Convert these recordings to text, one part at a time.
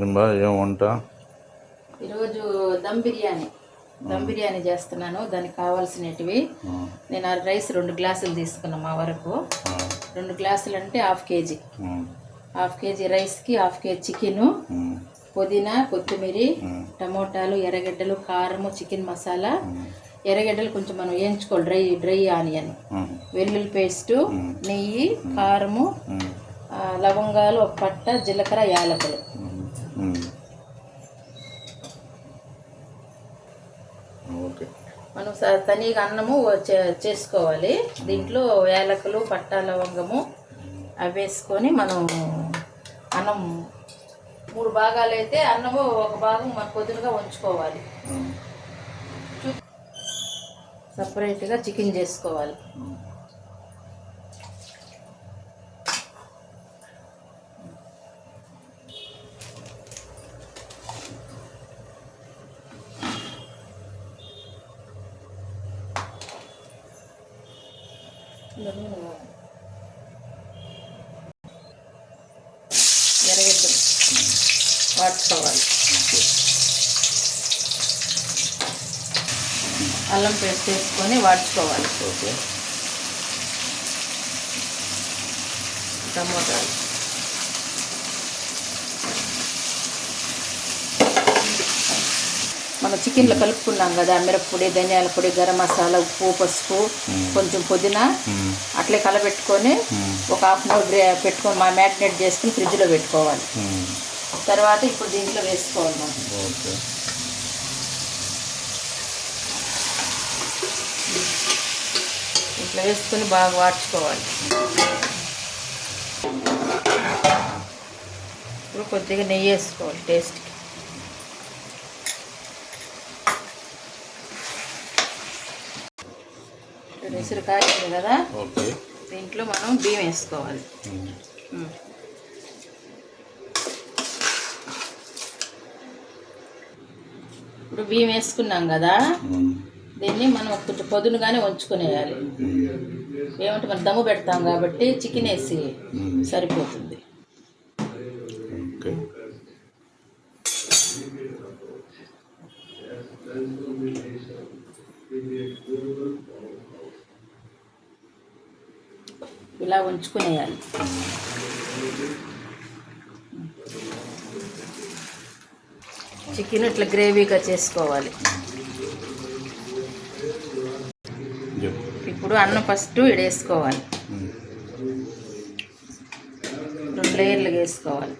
ఏం వంట? ఈరోజు దమ్ బిర్యానీ చేస్తున్నాను. దానికి కావాల్సినవి నేను రైస్ 2 గ్లాసులు తీసుకున్నా. మా వరకు 2 గ్లాసులు అంటే హాఫ్ కేజీ రైస్కి హాఫ్ కేజీ చికెను, పుదీనా, కొత్తిమీర, టమోటాలు, ఎర్రగడ్డలు, కారము, చికెన్ మసాలా, ఎర్రగడ్డలు కొంచెం మనం వేయించుకోవాలి, డ్రై ఆనియన్, వెల్లుల్లి పేస్టు, నెయ్యి, కారము, లవంగాలు, ఒక పట్ట, జీలకర్ర, యాలకులు. మనం తనీగా అన్నము చేసుకోవాలి. దీంట్లో యాలకులు, పట్ట, లవంగము అవి వేసుకొని మనం అన్నం 3 భాగాలు అయితే అన్నము ఒక భాగం మన పొద్దునగా ఉంచుకోవాలి. సపరేట్గా చికెన్ చేసుకోవాలి. ఎర్రగడ్డలు వాడుకోవాలి. అల్లం పేస్ట్ వేసుకొని వాడుకోవాలి. టమోటాలు, మనం చికెన్లో కలుపుకున్నాం కదా, మిరప్పొడి, ధనియాల పొడి, గరం మసాలా, ఉప్పు, పసుపు, కొంచెం పుదీనా అట్లే కలబెట్టుకొని ఒక హాఫ్ అన్ అవర్ పెట్టుకొని మ్యారినేట్ చేసుకుని ఫ్రిడ్జ్లో పెట్టుకోవాలి. తర్వాత ఇప్పుడు దీంట్లో వేసుకోవాలి. మనం ఇట్లా వేసుకొని బాగా వాడ్చుకోవాలి. ఇప్పుడు కొద్దిగా నెయ్యి వేసుకోవాలి టేస్ట్కి. ఎసురు కాగింది కదా, దీంట్లో మనం బియ్యం వేసుకోవాలి. ఇప్పుడు బియ్యం వేసుకున్నాం కదా, దీన్ని మనం కొంచెం పొద్దునగానే ఉంచుకునేయాలి. ఏమంటే మనం దమ్ము పెడతాం కాబట్టి చికెన్ వేసి సరిపోతుంది. ఇలా ఉంచుకునేయాలి. చికెన్ ఇట్లా గ్రేవీగా చేసుకోవాలి. ఇప్పుడు అన్నం ఫస్ట్ వేసుకోవాలి. 2 లేయర్లు వేసుకోవాలి.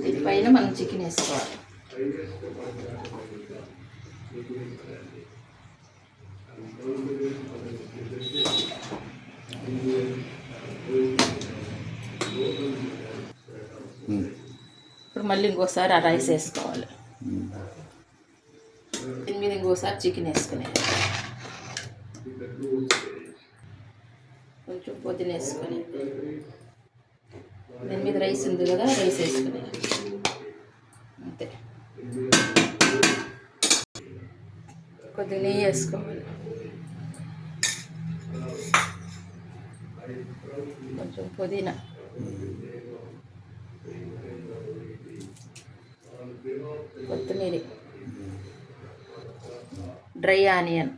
దీనిపైన మనం చికెన్ వేసుకోవాలి. ఇప్పుడు మళ్ళీ ఇంకోసారి ఆ రైస్ వేసుకోవాలి. దీని మీద ఇంకోసారి చికెన్ వేసుకునేది, కొంచెం పుదీనా వేసుకొని, దీని మీద రైస్ ఉంది కదా, రైస్ వేసుకునేది అంతే. కొద్దిగా నెయ్యి వేసుకోవాలి, కొంచెం పుదీనా, కొత్తిమీర, డ్రై ఆనియన్,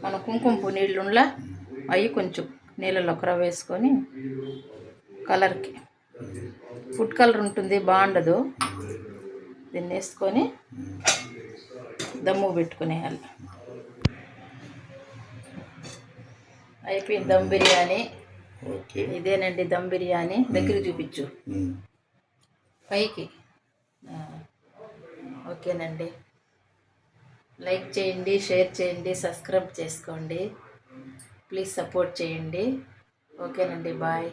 మన కుంకుమ నీళ్ళుండ్లా అవి కొంచెం నీళ్ళలో ఒకర వేసుకొని కలర్కి, ఫుడ్ కలర్ ఉంటుంది బాగుండదు, దీన్ని వేసుకొని దమ్ము పెట్టుకునేయాలి. అయిపోయింది దమ్ బిర్యానీ. ఇదేనండి దమ్ బిర్యానీ. దగ్గర చూపించు పైకి. ఓకేనండి, లైక్ చేయండి, షేర్ చేయండి, సబ్స్క్రైబ్ చేసుకోండి, ప్లీజ్ సపోర్ట్ చేయండి. ఓకేనండి, బాయ్.